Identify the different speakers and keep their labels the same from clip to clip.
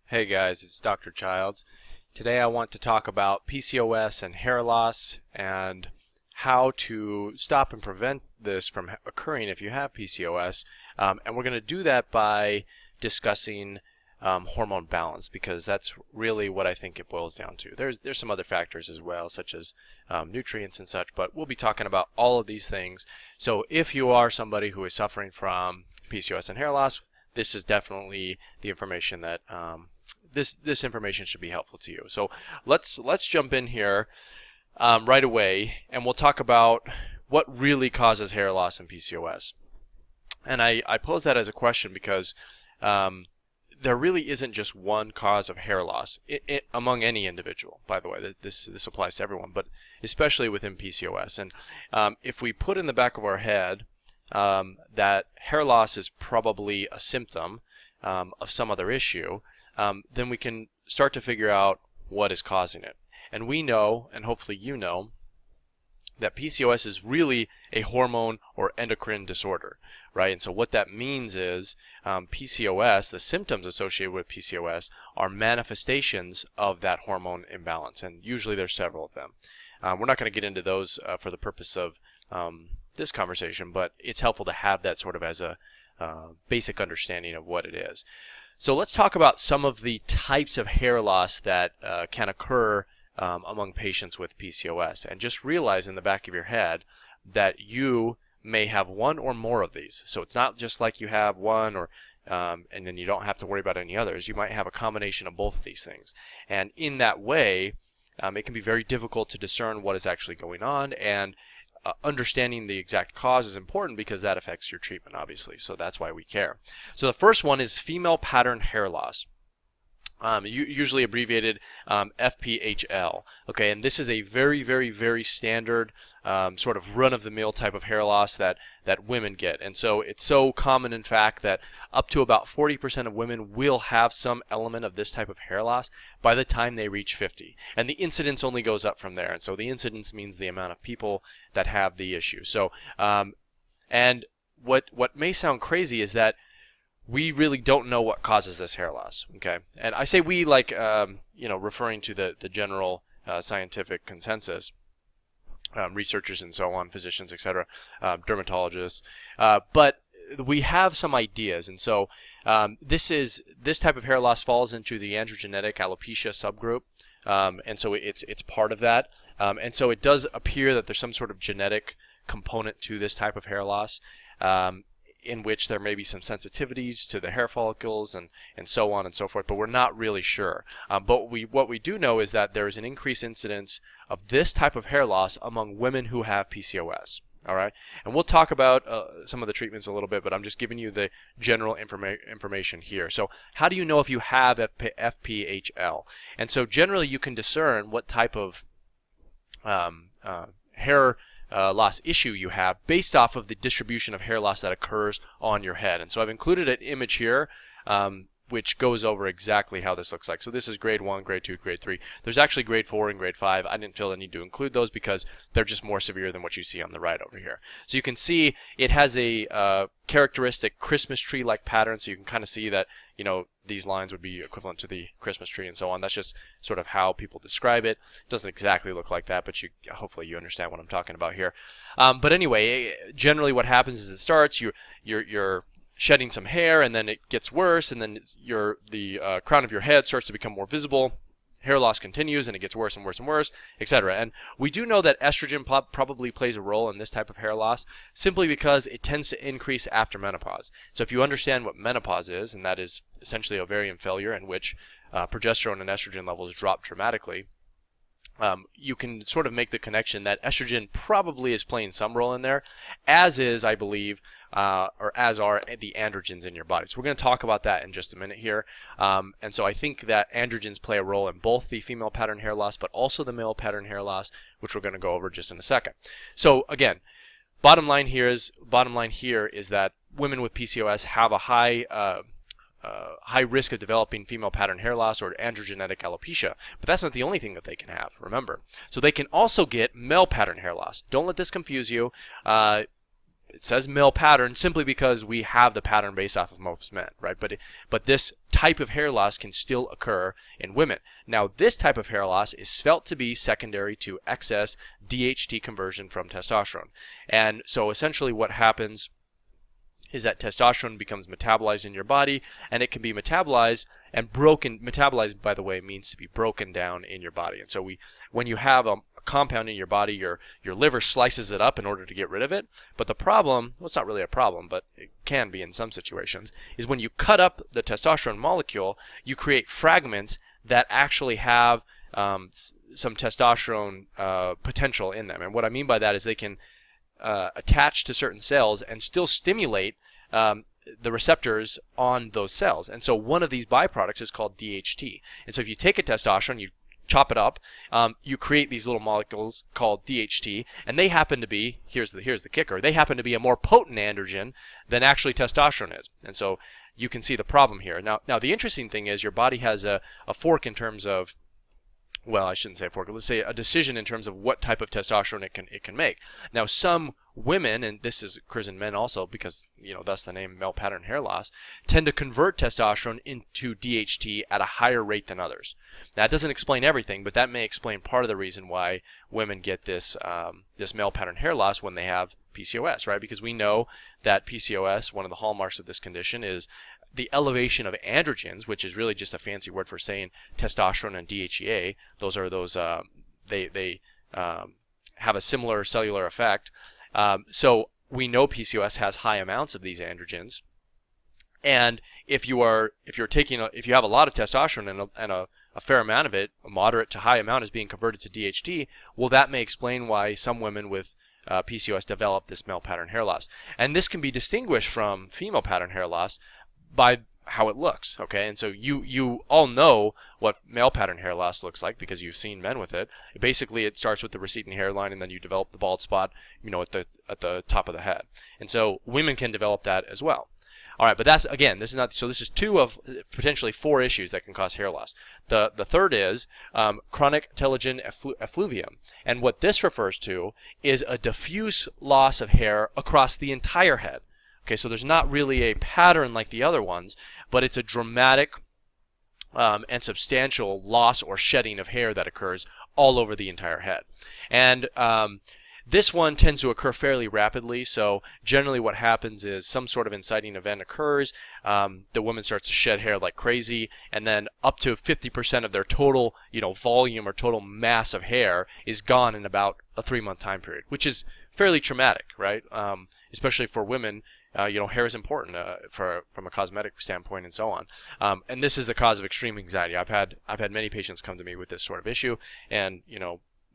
Speaker 1: Hey guys, it's Dr. Childs. Today I want to talk about PCOS and hair loss and how to stop and prevent this from occurring if you have PCOS. And we're going to do that by discussing hormone balance, because that's really what I think it boils down to. There's some other factors as well, such as nutrients and such, but we'll be talking about all of these things. So if you are somebody who is suffering from PCOS and hair loss, this is definitely the information that this information should be helpful to you. So let's jump in here right away, and we'll talk about what really causes hair loss in PCOS. And I pose that as a question because there really isn't just one cause of hair loss among any individual. By the way, this applies to everyone, but especially within PCOS. And if we put in the back of our head that hair loss is probably a symptom of some other issue, then we can start to figure out what is causing it. And we know, and hopefully you know, that PCOS is really a hormone or endocrine disorder, right? And so what that means is PCOS, the symptoms associated with PCOS, are manifestations of that hormone imbalance, and usually there's several of them. We're not going to get into those for the purpose of this conversation, but it's helpful to have that sort of as a basic understanding of what it is. So let's talk about some of the types of hair loss that can occur among patients with PCOS. And just realize in the back of your head that you may have one or more of these. So it's not just like you have one or and then you don't have to worry about any others. You might have a combination of both of these things. And in that way, it can be very difficult to discern what is actually going on, and understanding the exact cause is important because that affects your treatment, obviously. So that's why we care. So the first one is female pattern hair loss, usually abbreviated Pfp Hl. Okay, and this is a very, very, very standard sort of run-of-the-mill type of hair loss that women get. And so it's so common, in fact, that up to about 40% of women will have some element of this type of hair loss by the time they reach 50. And the incidence only goes up from there. And so the incidence means the amount of people that have the issue. So, and what may sound crazy is that we really don't know what causes this hair loss, okay? And I say we like, referring to the general scientific consensus, researchers and so on, physicians, etc., dermatologists, but we have some ideas. And so this type of hair loss falls into the androgenetic alopecia subgroup, and so it's part of that. And so it does appear that there's some sort of genetic component to this type of hair loss, in which there may be some sensitivities to the hair follicles and so on and so forth, but we're not really sure. But what we do know is that there is an increased incidence of this type of hair loss among women who have PCOS. All right, and we'll talk about some of the treatments a little bit, but I'm just giving you the general information here. So how do you know if you have Pfp Hl? And so generally you can discern what type of hair loss issue you have based off of the distribution of hair loss that occurs on your head. And so I've included an image here which goes over exactly how this looks like. So this is grade 1, grade 2, grade 3. There's actually grade 4 and grade 5. I didn't feel the need to include those because they're just more severe than what you see on the right over here. So you can see it has a characteristic Christmas tree-like pattern, so you can kind of see that, you know, these lines would be equivalent to the Christmas tree and so on. That's just sort of how people describe it. It doesn't exactly look like that, but hopefully you understand what I'm talking about here. But anyway, generally what happens is it starts, you're shedding some hair, and then it gets worse, and then the crown of your head starts to become more visible. Hair loss continues, and it gets worse and worse and worse, etc. And we do know that estrogen probably plays a role in this type of hair loss, simply because it tends to increase after menopause. So if you understand what menopause is, and that is essentially ovarian failure in which progesterone and estrogen levels drop dramatically, you can sort of make the connection that estrogen probably is playing some role in there, as is, I believe, or as are the androgens in your body. So we're going to talk about that in just a minute here. And so I think that androgens play a role in both the female pattern hair loss, but also the male pattern hair loss, which we're going to go over just in a second. So again, bottom line here is that women with PCOS have a high risk of developing female pattern hair loss or androgenetic alopecia, but that's not the only thing that they can have, remember. So they can also get male pattern hair loss. Don't let this confuse you. it says male pattern simply because we have the pattern based off of most men, right? But this type of hair loss can still occur in women. Now, this type of hair loss is felt to be secondary to excess DHT conversion from testosterone. And so essentially what happens is that testosterone becomes metabolized in your body, and it can be metabolized and broken. Metabolized, by the way, means to be broken down in your body. And so when you have a compound in your body, your liver slices it up in order to get rid of it. But the problem, well, it's not really a problem, but it can be in some situations, is when you cut up the testosterone molecule, you create fragments that actually have some testosterone potential in them. And what I mean by that is they can attach to certain cells and still stimulate the receptors on those cells. And so one of these byproducts is called DHT. And so if you take a testosterone, you chop it up, you create these little molecules called DHT, and they happen to be, here's the kicker, they happen to be a more potent androgen than actually testosterone is. And so you can see the problem here. Now the interesting thing is your body has a fork in terms of, well, I shouldn't say a fork, let's say a decision in terms of what type of testosterone it can make. Now, some women, and this occurs in men also because, thus the name male pattern hair loss, tend to convert testosterone into DHT at a higher rate than others. Now, that doesn't explain everything, but that may explain part of the reason why women get this male pattern hair loss when they have PCOS, right? Because we know that PCOS, one of the hallmarks of this condition, is the elevation of androgens, which is really just a fancy word for saying testosterone and DHEA. Those are they have a similar cellular effect. So we know PCOS has high amounts of these androgens, and if you have a lot of testosterone and a fair amount of it, a moderate to high amount, is being converted to DHT, well, that may explain why some women with PCOS develop this male pattern hair loss. And this can be distinguished from female pattern hair loss by how it looks, okay? And so you all know what male pattern hair loss looks like because you've seen men with it. Basically, it starts with the receding hairline, and then you develop the bald spot, at the top of the head. And so women can develop that as well. All right, but that's, again, this is two of potentially four issues that can cause hair loss. The third is chronic telogen effluvium, and what this refers to is a diffuse loss of hair across the entire head. Okay, so there's not really a pattern like the other ones, but it's a dramatic and substantial loss or shedding of hair that occurs all over the entire head. And this one tends to occur fairly rapidly, so generally what happens is some sort of inciting event occurs, the woman starts to shed hair like crazy, and then up to 50% of their total volume or total mass of hair is gone in about a 3-month time period, which is fairly traumatic, right? Especially for women. Hair is important from a cosmetic standpoint and so on. And this is the cause of extreme anxiety. I've had many patients come to me with this sort of issue, and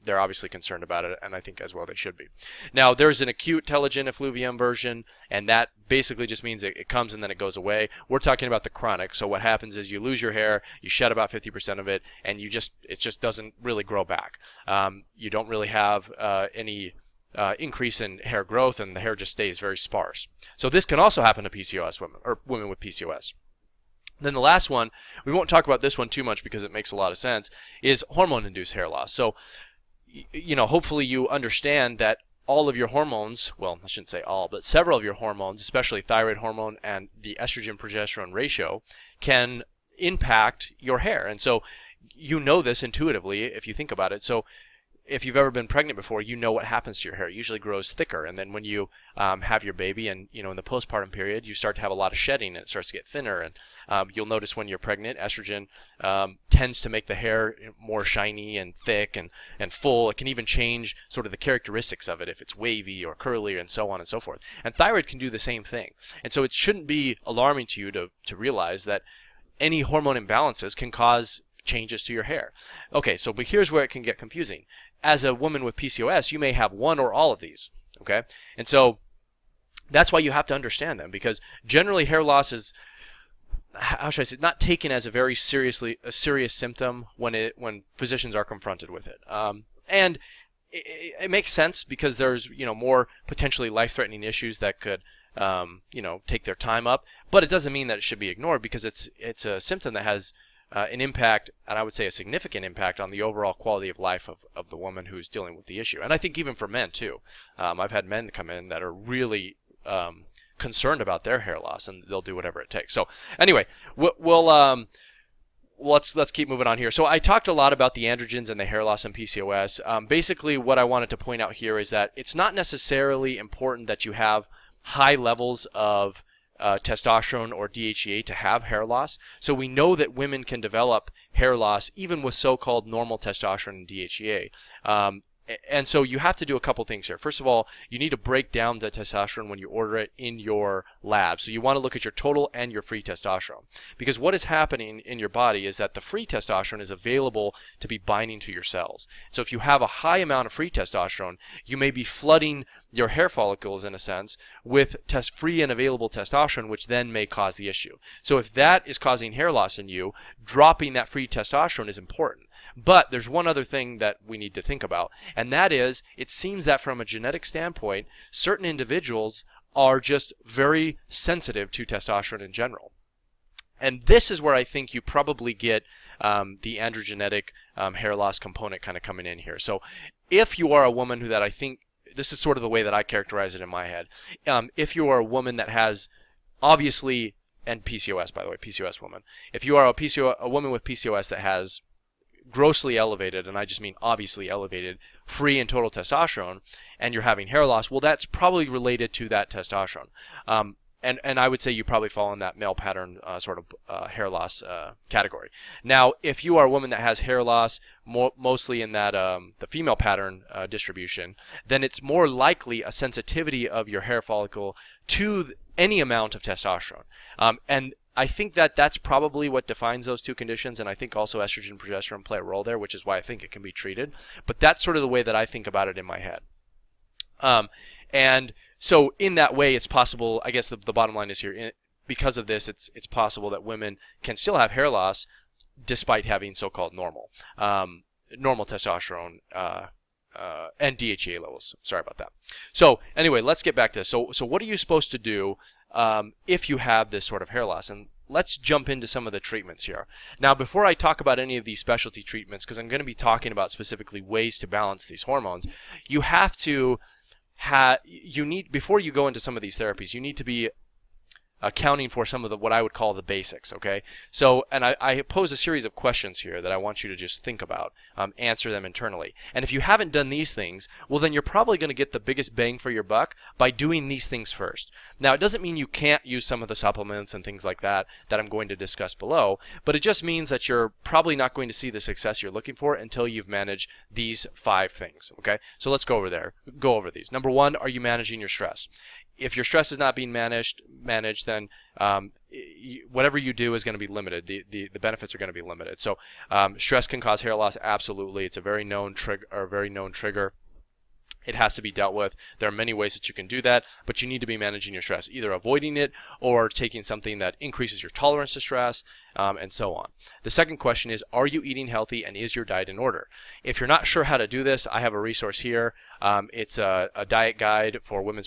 Speaker 1: they're obviously concerned about it, and I think as well they should be. Now, there's an acute telogen effluvium version, and that basically just means it comes and then it goes away. We're talking about the chronic. So what happens is you lose your hair, you shed about 50% of it, and it just doesn't really grow back. You don't really have any increase in hair growth, and the hair just stays very sparse. So this can also happen to PCOS women, or women with PCOS. Then the last one, we won't talk about this one too much because it makes a lot of sense, is hormone-induced hair loss. So, hopefully you understand that all of your hormones, well, I shouldn't say all, but several of your hormones, especially thyroid hormone and the estrogen-progesterone ratio, can impact your hair. And so you know this intuitively if you think about it. So if you've ever been pregnant before, you know what happens to your hair. It usually grows thicker, and then when you have your baby, and in the postpartum period, you start to have a lot of shedding, and it starts to get thinner. And you'll notice when you're pregnant, estrogen tends to make the hair more shiny and thick and full. It can even change sort of the characteristics of it, if it's wavy or curly, and so on and so forth. And thyroid can do the same thing. And so it shouldn't be alarming to you to realize that any hormone imbalances can cause changes to your hair. Okay, but here's where it can get confusing. As a woman with PCOS, you may have one or all of these, okay? And so that's why you have to understand them, because generally hair loss is, how should I say, not taken as a serious symptom when physicians are confronted with it. And it makes sense because there's, more potentially life-threatening issues that could, take their time up, but it doesn't mean that it should be ignored, because it's a symptom that has an impact, and I would say a significant impact, on the overall quality of life of the woman who's dealing with the issue. And I think even for men too. I've had men come in that are really, concerned about their hair loss, and they'll do whatever it takes. So anyway, let's keep moving on here. So I talked a lot about the androgens and the hair loss and PCOS. Basically, what I wanted to point out here is that it's not necessarily important that you have high levels of testosterone or DHEA to have hair loss. So we know that women can develop hair loss even with so-called normal testosterone and DHEA. And so you have to do a couple things here. First of all, you need to break down the testosterone when you order it in your lab. So you want to look at your total and your free testosterone. Because what is happening in your body is that the free testosterone is available to be binding to your cells. So if you have a high amount of free testosterone, you may be flooding your hair follicles, in a sense, with free and available testosterone, which then may cause the issue. So if that is causing hair loss in you, dropping that free testosterone is important. But there's one other thing that we need to think about, and that is, it seems that from a genetic standpoint, certain individuals are just very sensitive to testosterone in general. And this is where I think you probably get the androgenetic hair loss component kind of coming in here. So if you are a woman that I think, this is sort of the way that I characterize it in my head, if you are a woman that has obviously, and PCOS, by the way, PCOS woman, if you are a woman with PCOS that has grossly elevated, and I just mean obviously elevated, free and total testosterone, and you're having hair loss, well, that's probably related to that testosterone. And I would say you probably fall in that male pattern sort of hair loss category. Now, if you are a woman that has hair loss mostly in that the female pattern distribution, then it's more likely a sensitivity of your hair follicle to any amount of testosterone. And I think that that's probably what defines those two conditions, and I think also estrogen and progesterone play a role there, which is why I think it can be treated. But that's sort of the way that I think about it in my head. And so in that way, it's possible, I guess the bottom line is here, because of this, it's possible that women can still have hair loss despite having so-called normal testosterone and DHEA levels. Sorry about that. So anyway, let's get back to this. So what are you supposed to do if you have this sort of hair loss? And let's jump into some of the treatments here. Now, before I talk about any of these specialty treatments, because I'm going to be talking about specifically ways to balance these hormones, you have to before you go into some of these therapies, you need to be accounting for some of what I would call the basics, okay? So, and I pose a series of questions here that I want you to just think about, answer them internally. And if you haven't done these things, well, then you're probably going to get the biggest bang for your buck by doing these things first. Now, it doesn't mean you can't use some of the supplements and things like that I'm going to discuss below, but it just means that you're probably not going to see the success you're looking for until you've managed these 5 things, okay? So let's go over these. Number 1, are you managing your stress? If your stress is not being managed, then whatever you do is going to be limited. The benefits are going to be limited. So stress can cause hair loss. Absolutely, it's a very known trigger. It has to be dealt with. There are many ways that you can do that, but you need to be managing your stress, either avoiding it or taking something that increases your tolerance to stress, and so on. The second question is, are you eating healthy and is your diet in order? If you're not sure how to do this, I have a resource here. It's a diet guide for women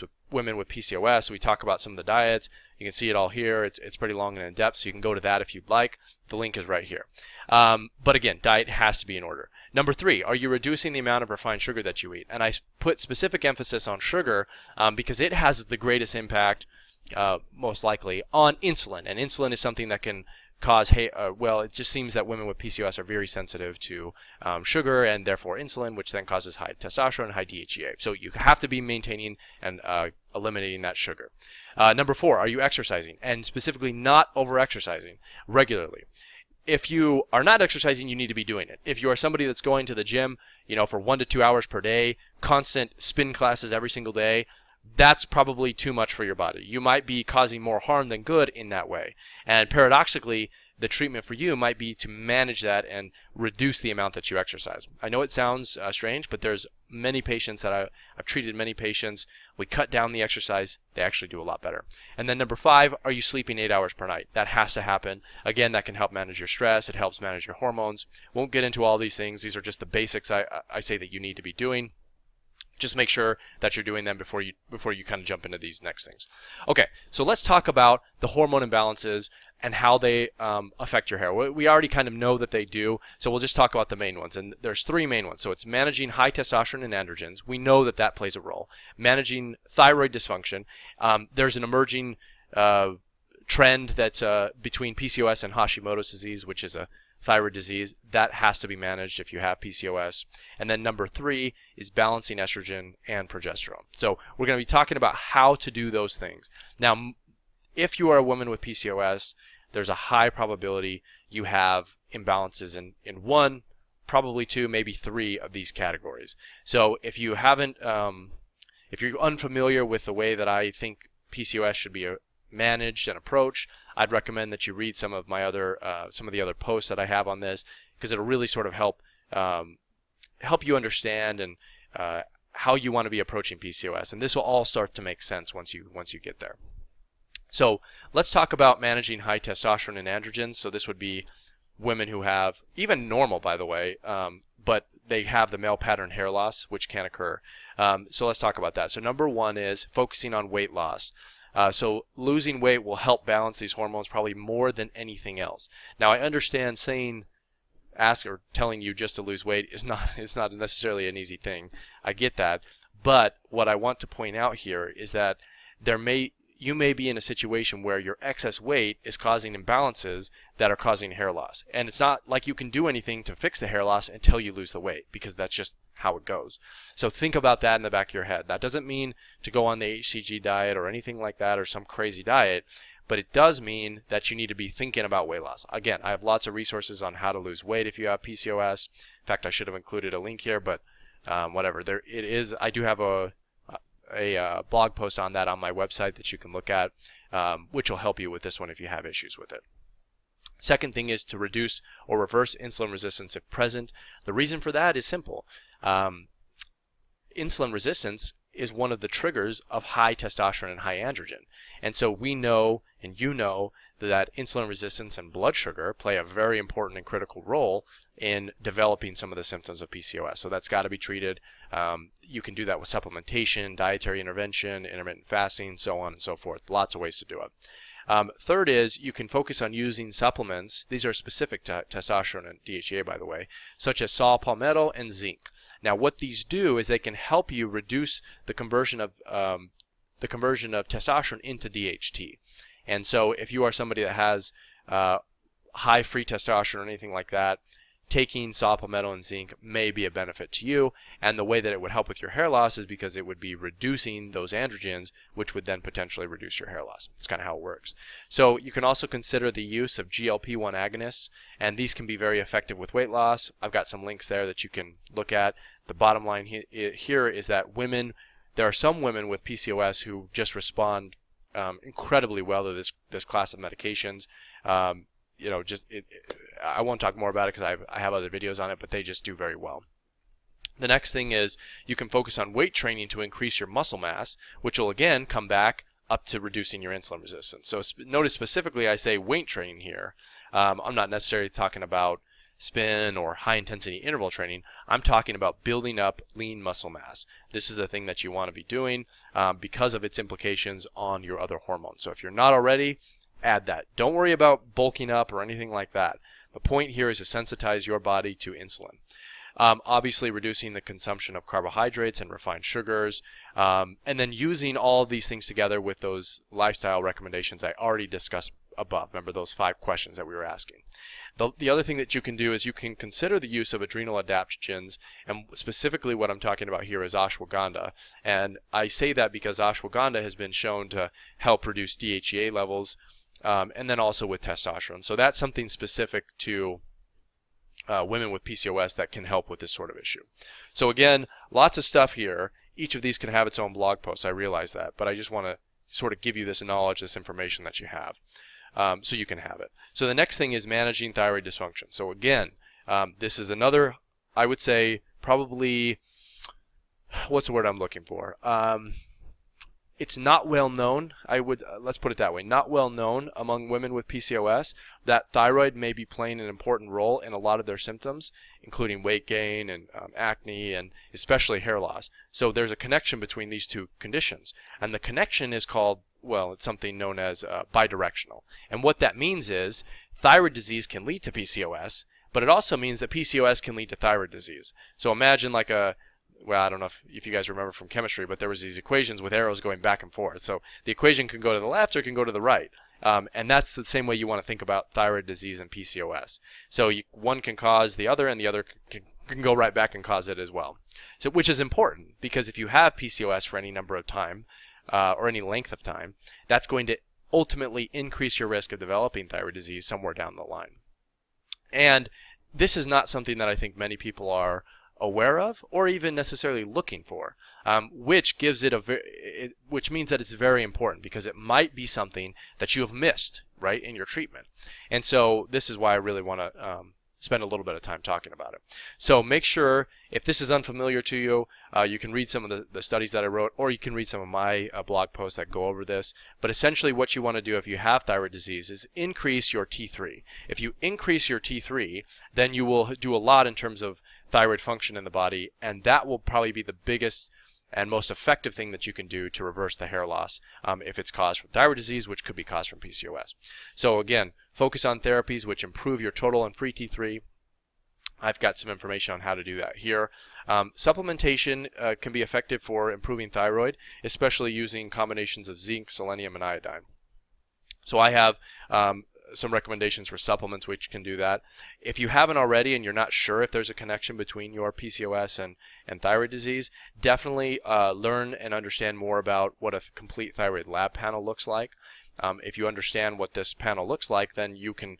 Speaker 1: with PCOS. We talk about some of the diets. You can see it all here. It's pretty long and in-depth, so you can go to that if you'd like. The link is right here. But again, diet has to be in order. Number 3, are you reducing the amount of refined sugar that you eat? And I put specific emphasis on sugar because it has the greatest impact, most likely, on insulin. And insulin is something that can cause, well, it just seems that women with PCOS are very sensitive to sugar and therefore insulin, which then causes high testosterone and high DHEA. So you have to be maintaining and eliminating that sugar. Number 4, are you exercising? And specifically not over-exercising regularly. If you are not exercising, you need to be doing it. If you are somebody that's going to the gym, for 1 to 2 hours per day, constant spin classes every single day, that's probably too much for your body. You might be causing more harm than good in that way. And paradoxically, the treatment for you might be to manage that and reduce the amount that you exercise. I know it sounds strange, but there's many patients that I've treated many patients. We cut down the exercise. They actually do a lot better. And then number 5, are you sleeping 8 hours per night? That has to happen. Again, that can help manage your stress. It helps manage your hormones. Won't get into all these things. These are just the basics I say that you need to be doing. Just make sure that you're doing them before you kind of jump into these next things. Okay, so let's talk about the hormone imbalances and how they affect your hair. We already kind of know that they do, so we'll just talk about the main ones. And there's three main ones. So it's managing high testosterone and androgens. We know that that plays a role. Managing thyroid dysfunction. There's an emerging trend that's between PCOS and Hashimoto's disease, which is a thyroid disease. That has to be managed if you have PCOS. And then number 3 is balancing estrogen and progesterone. So we're going to be talking about how to do those things. Now, if you are a woman with PCOS, there's a high probability you have imbalances in 1, probably 2, maybe 3 of these categories. So if you haven't, if you're unfamiliar with the way that I think PCOS should be managed and approached, I'd recommend that you read some of my other some of the other posts that I have on this, because it'll really sort of help you understand and how you want to be approaching PCOS, and this will all start to make sense once you get there. So let's talk about managing high testosterone and androgens. So this would be women who have, even normal by the way, but they have the male pattern hair loss, which can occur. So let's talk about that. So number 1 is focusing on weight loss. So losing weight will help balance these hormones probably more than anything else. Now I understand telling you just to lose weight is not necessarily an easy thing. I get that, but what I want to point out here is that you may be in a situation where your excess weight is causing imbalances that are causing hair loss. And it's not like you can do anything to fix the hair loss until you lose the weight, because that's just how it goes. So think about that in the back of your head. That doesn't mean to go on the HCG diet or anything like that, or some crazy diet, but it does mean that you need to be thinking about weight loss. Again, I have lots of resources on how to lose weight if you have PCOS. In fact, I should have included a link here, but whatever. There it is. I do have a blog post on that on my website that you can look at, which will help you with this one if you have issues with it. Second thing is to reduce or reverse insulin resistance if present. The reason for that is simple. Insulin resistance is one of the triggers of high testosterone and high androgen. And so we know, and you know, that insulin resistance and blood sugar play a very important and critical role in developing some of the symptoms of PCOS. So that's got to be treated. You can do that with supplementation, dietary intervention, intermittent fasting, so on and so forth. Lots of ways to do it. Third is you can focus on using supplements. These are specific to testosterone and DHEA, by the way, such as saw palmetto and zinc. Now, what these do is they can help you reduce the conversion of testosterone into DHT. And so, if you are somebody that has high free testosterone or anything like that, taking saw palmetto and zinc may be a benefit to you. And the way that it would help with your hair loss is because it would be reducing those androgens, which would then potentially reduce your hair loss. That's kind of how it works. So you can also consider the use of GLP-1 agonists, and these can be very effective with weight loss. I've got some links there that you can look at. The bottom line here is that there are some women with PCOS who just respond incredibly well to this class of medications. I won't talk more about it because I have other videos on it, but they just do very well. The next thing is you can focus on weight training to increase your muscle mass, which will again come back up to reducing your insulin resistance. So notice specifically I say weight training here. I'm not necessarily talking about spin or high intensity interval training. I'm talking about building up lean muscle mass. This is the thing that you want to be doing because of its implications on your other hormones. So if you're not already, add that. Don't worry about bulking up or anything like that. The point here is to sensitize your body to insulin. Obviously reducing the consumption of carbohydrates and refined sugars, and then using all of these things together with those lifestyle recommendations I already discussed above. Remember those 5 questions that we were asking. The other thing that you can do is you can consider the use of adrenal adaptogens, and specifically what I'm talking about here is ashwagandha. And I say that because ashwagandha has been shown to help reduce DHEA levels, and then also with testosterone. So that's something specific to women with PCOS that can help with this sort of issue. So again, lots of stuff here. Each of these can have its own blog post. I realize that, but I just want to sort of give you this knowledge, this information that you have, so you can have it. So the next thing is managing thyroid dysfunction. So again, this is another, I would say, probably, what's the word I'm looking for? it's not well known. Let's put it that way, not well known among women with PCOS that thyroid may be playing an important role in a lot of their symptoms, including weight gain and acne and especially hair loss. So there's a connection between these two conditions, and the connection is called, well, it's something known as bidirectional. And what that means is thyroid disease can lead to PCOS, but it also means that PCOS can lead to thyroid disease. So imagine like well, I don't know if you guys remember from chemistry, but there was these equations with arrows going back and forth. So the equation can go to the left or it can go to the right. And that's the same way you want to think about thyroid disease and PCOS. So one can cause the other, and the other can go right back and cause it as well. So, which is important, because if you have PCOS for any number of time, or any length of time, that's going to ultimately increase your risk of developing thyroid disease somewhere down the line. And this is not something that I think many people are aware of or even necessarily looking for, which gives it which means that it's very important, because it might be something that you have missed, right, in your treatment. And so this is why I really want to spend a little bit of time talking about it. So make sure, if this is unfamiliar to you, you can read some of the studies that I wrote, or you can read some of my blog posts that go over this. But essentially what you want to do if you have thyroid disease is increase your T3. If you increase your T3, then you will do a lot in terms of thyroid function in the body, and that will probably be the biggest and most effective thing that you can do to reverse the hair loss if it's caused from thyroid disease, which could be caused from PCOS. So again, focus on therapies which improve your total and free T3. I've got some information on how to do that here. Supplementation can be effective for improving thyroid, especially using combinations of zinc, selenium, and iodine. So I have some recommendations for supplements which can do that. If you haven't already and you're not sure if there's a connection between your PCOS and thyroid disease, definitely learn and understand more about what a complete thyroid lab panel looks like. If you understand what this panel looks like, then you can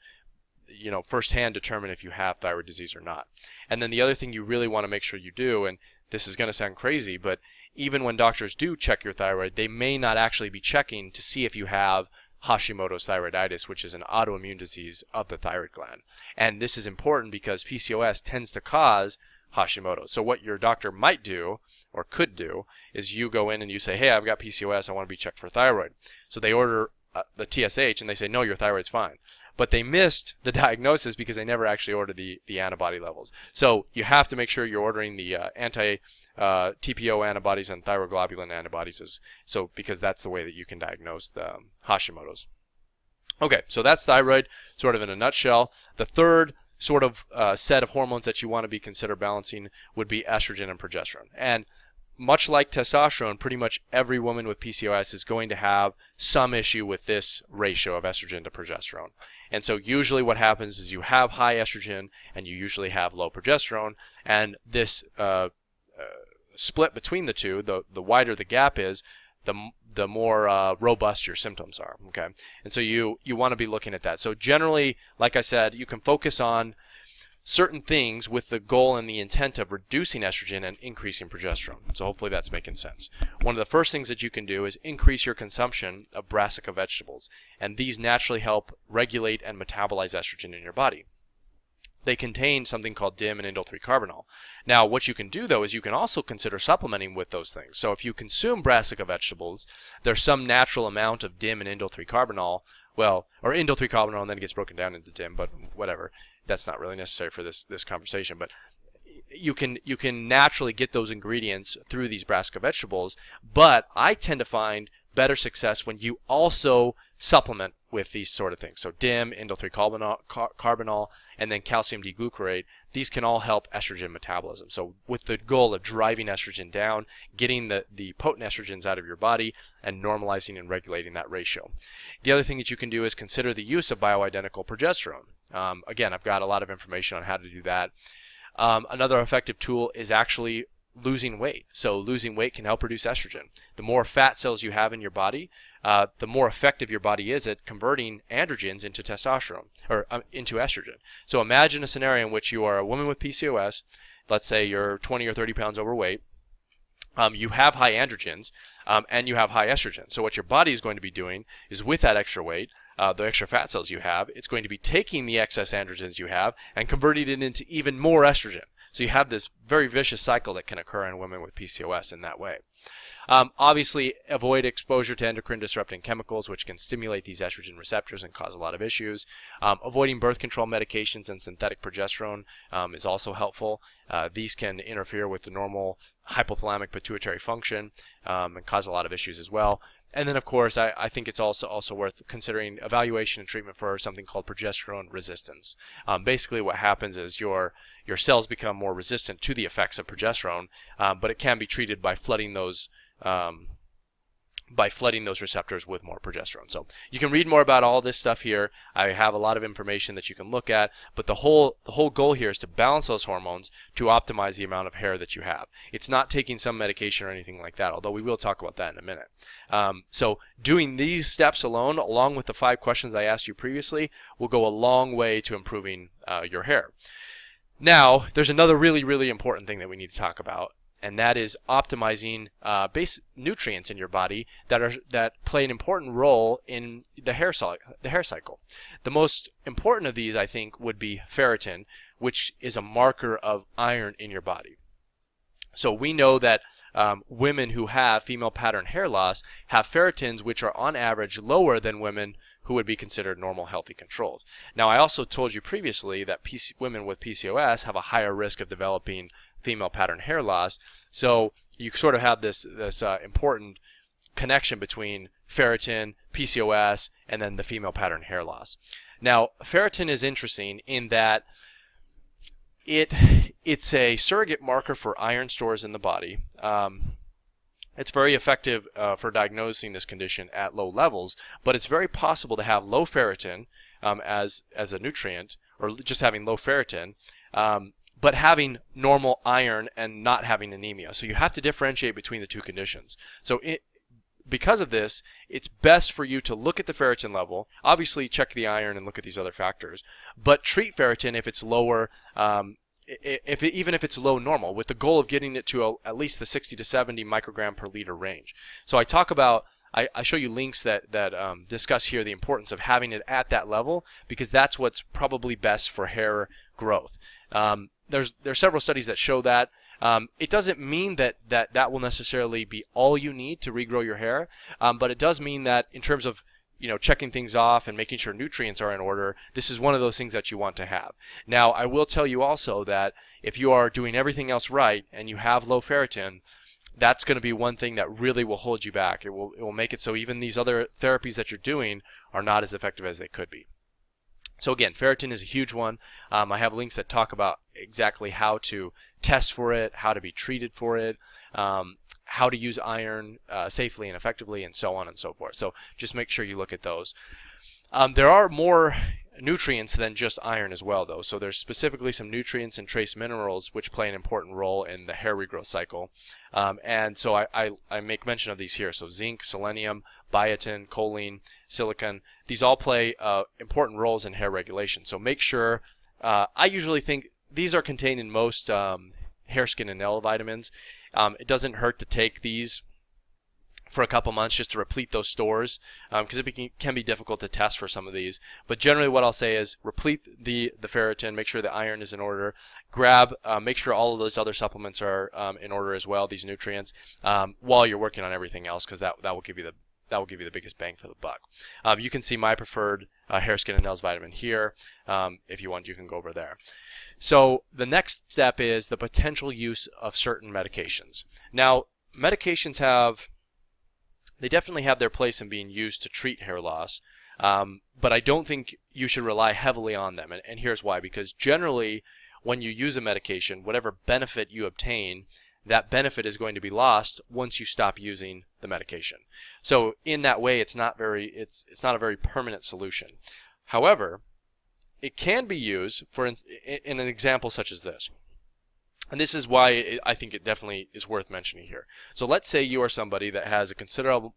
Speaker 1: firsthand determine if you have thyroid disease or not. And then the other thing you really want to make sure you do, and this is going to sound crazy, but even when doctors do check your thyroid, they may not actually be checking to see if you have Hashimoto's thyroiditis, which is an autoimmune disease of the thyroid gland. And this is important because PCOS tends to cause Hashimoto. So what your doctor might do, or could do, is you go in and you say, hey, I've got PCOS, I want to be checked for thyroid. So they order the TSH and they say, no, your thyroid's fine. But they missed the diagnosis because they never actually ordered the antibody levels. So you have to make sure you're ordering the anti-TPO antibodies and thyroglobulin antibodies, because that's the way that you can diagnose the Hashimoto's. Okay, so that's thyroid sort of in a nutshell. The third sort of set of hormones that you want to be consider balancing would be estrogen and progesterone. And much like testosterone, pretty much every woman with PCOS is going to have some issue with this ratio of estrogen to progesterone. And so usually what happens is you have high estrogen and you usually have low progesterone, and this split between the two, the wider the gap is, the more robust your symptoms are. Okay, and so you want to be looking at that. So generally, like I said, you can focus on certain things with the goal and the intent of reducing estrogen and increasing progesterone. So hopefully that's making sense. One of the first things that you can do is increase your consumption of brassica vegetables, and these naturally help regulate and metabolize estrogen in your body. They contain something called DIM and indole 3-carbinol. Now, what you can do, though, is you can also consider supplementing with those things. So if you consume brassica vegetables, there's some natural amount of DIM and indole 3-carbinol, or indole 3-carbinol, and then it gets broken down into DIM, but whatever. That's not really necessary for this conversation, but you can naturally get those ingredients through these brassica vegetables. But I tend to find better success when you also supplement with these sort of things. So DIM, indole 3-carbinol, and then calcium D-glucarate. These can all help estrogen metabolism. So with the goal of driving estrogen down, getting the potent estrogens out of your body, and normalizing and regulating that ratio. The other thing that you can do is consider the use of bioidentical progesterone. Again, I've got a lot of information on how to do that. Another effective tool is actually losing weight. So losing weight can help reduce estrogen. The more fat cells you have in your body, the more effective your body is at converting androgens into testosterone, or into estrogen. So imagine a scenario in which you are a woman with PCOS. Let's say you're 20 or 30 pounds overweight. You have high androgens, and you have high estrogen. So what your body is going to be doing is, with that extra weight, the extra fat cells you have, it's going to be taking the excess androgens you have and converting it into even more estrogen. So you have this very vicious cycle that can occur in women with PCOS in that way. Obviously, avoid exposure to endocrine disrupting chemicals, which can stimulate these estrogen receptors and cause a lot of issues. Avoiding birth control medications and synthetic progesterone is also helpful. These can interfere with the normal hypothalamic pituitary function and cause a lot of issues as well. And then, of course, I think it's also worth considering evaluation and treatment for something called progesterone resistance. Basically, what happens is your cells become more resistant to the effects of progesterone, but it can be treated by flooding those receptors with more progesterone. So you can read more about all this stuff here. I have a lot of information that you can look at, but the whole goal here is to balance those hormones to optimize the amount of hair that you have. It's not taking some medication or anything like that, although we will talk about that in a minute. So doing these steps alone, along with the 5 questions I asked you previously, will go a long way to improving your hair. Now, there's another really, really important thing that we need to talk about, and that is optimizing base nutrients in your body that play an important role in the hair cycle. The most important of these, I think, would be ferritin, which is a marker of iron in your body. So we know that women who have female pattern hair loss have ferritins which are on average lower than women who would be considered normal, healthy controls. Now, I also told you previously that women with PCOS have a higher risk of developing female pattern hair loss. So you sort of have this important connection between ferritin, PCOS, and then the female pattern hair loss. Now, ferritin is interesting in that it's a surrogate marker for iron stores in the body. It's very effective for diagnosing this condition at low levels, but it's very possible to have low ferritin as a nutrient, or just having low ferritin, but having normal iron and not having anemia. So you have to differentiate between the two conditions. So because of this, it's best for you to look at the ferritin level, obviously check the iron and look at these other factors, but treat ferritin if it's lower, even if it's low normal, with the goal of getting it to at least the 60 to 70 microgram per liter range. So I talk about, I show you links that discuss here the importance of having it at that level, because that's what's probably best for hair growth. There's several studies that show that. It doesn't mean that will necessarily be all you need to regrow your hair, but it does mean that in terms of checking things off and making sure nutrients are in order, this is one of those things that you want to have. Now, I will tell you also that if you are doing everything else right and you have low ferritin, that's going to be one thing that really will hold you back. It will make it so even these other therapies that you're doing are not as effective as they could be. So again, ferritin is a huge one. I have links that talk about exactly how to test for it, how to be treated for it, how to use iron safely and effectively, and so on and so forth. So just make sure you look at those. There are more nutrients than just iron as well, though. So there's specifically some nutrients and trace minerals which play an important role in the hair regrowth cycle. And so I make mention of these here. So zinc, selenium, biotin, choline, silicon, these all play important roles in hair regulation. So make sure, I usually think these are contained in most hair, skin, and nail vitamins. It doesn't hurt to take these for a couple months just to replete those stores, because it can be difficult to test for some of these. But generally what I'll say is replete the ferritin, make sure the iron is in order, make sure all of those other supplements are in order as well, these nutrients, while you're working on everything else, because that will give you the biggest bang for the buck. You can see my preferred hair, skin, and nails vitamin here. If you want, you can go over there. So the next step is the potential use of certain medications. Now, medications they definitely have their place in being used to treat hair loss, but I don't think you should rely heavily on them. And here's why. Because generally, when you use a medication, whatever benefit you obtain, that benefit is going to be lost once you stop using the medication. So in that way, it's not a very permanent solution. However, it can be used in an example such as this. And this is why I think it definitely is worth mentioning here. So let's say you are somebody that has a considerable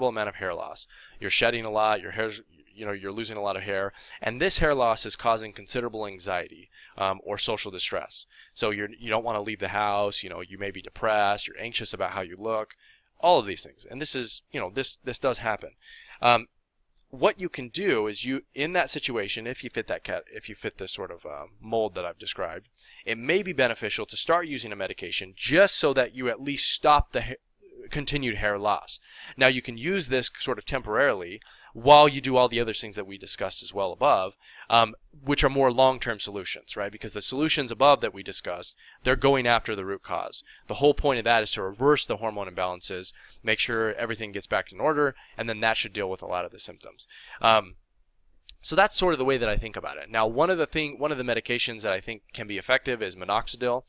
Speaker 1: amount of hair loss. You're shedding a lot, your hair's, you're losing a lot of hair, and this hair loss is causing considerable anxiety or social distress. So you don't want to leave the house, you may be depressed, you're anxious about how you look, all of these things. And this is, this does happen. what you can do is in that situation, if you fit this sort of mold that I've described, it may be beneficial to start using a medication just so that you at least stop the continued hair loss. Now you can use this sort of temporarily while you do all the other things that we discussed as well above, which are more long-term solutions, right? Because the solutions above that we discussed, they're going after the root cause. The whole point of that is to reverse the hormone imbalances, make sure everything gets back in order, and then that should deal with a lot of the symptoms. So that's sort of the way that I think about it. Now, one of the medications that I think can be effective is Minoxidil,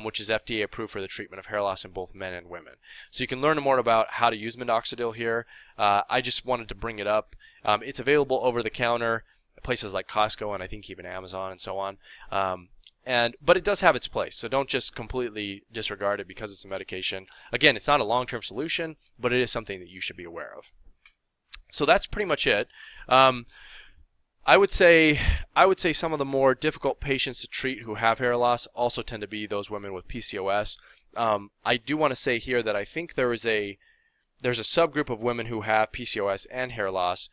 Speaker 1: which is FDA approved for the treatment of hair loss in both men and women. So you can learn more about how to use Minoxidil here. I just wanted to bring it up. It's available over the counter at places like Costco and I think even Amazon and so on. But it does have its place, so don't just completely disregard it because it's a medication. Again, it's not a long-term solution, but it is something that you should be aware of. So that's pretty much it. I would say some of the more difficult patients to treat who have hair loss also tend to be those women with PCOS. I do want to say here that I think there's a subgroup of women who have PCOS and hair loss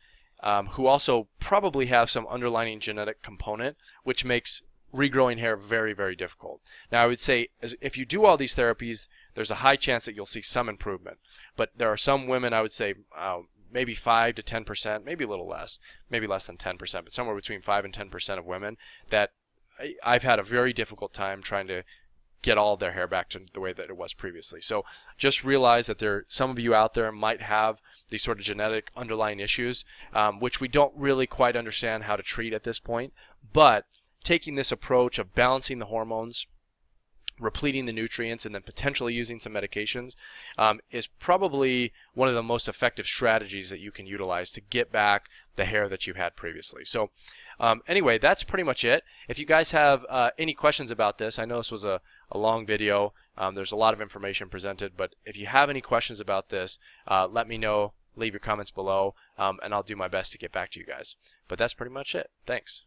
Speaker 1: who also probably have some underlying genetic component, which makes regrowing hair very, very difficult. Now, I would say if you do all these therapies, there's a high chance that you'll see some improvement. But there are some women, I would say, maybe 5 to 10%, maybe a little less, maybe less than 10%, but somewhere between 5 and 10% of women that I've had a very difficult time trying to get all of their hair back to the way that it was previously. So just realize that some of you out there might have these sort of genetic underlying issues, which we don't really quite understand how to treat at this point. But taking this approach of balancing the hormones, repleting the nutrients, and then potentially using some medications is probably one of the most effective strategies that you can utilize to get back the hair that you had previously. So anyway, that's pretty much it. If you guys have any questions about this, I know this was a long video. There's a lot of information presented, but if you have any questions about this, let me know. Leave your comments below, and I'll do my best to get back to you guys. But that's pretty much it. Thanks.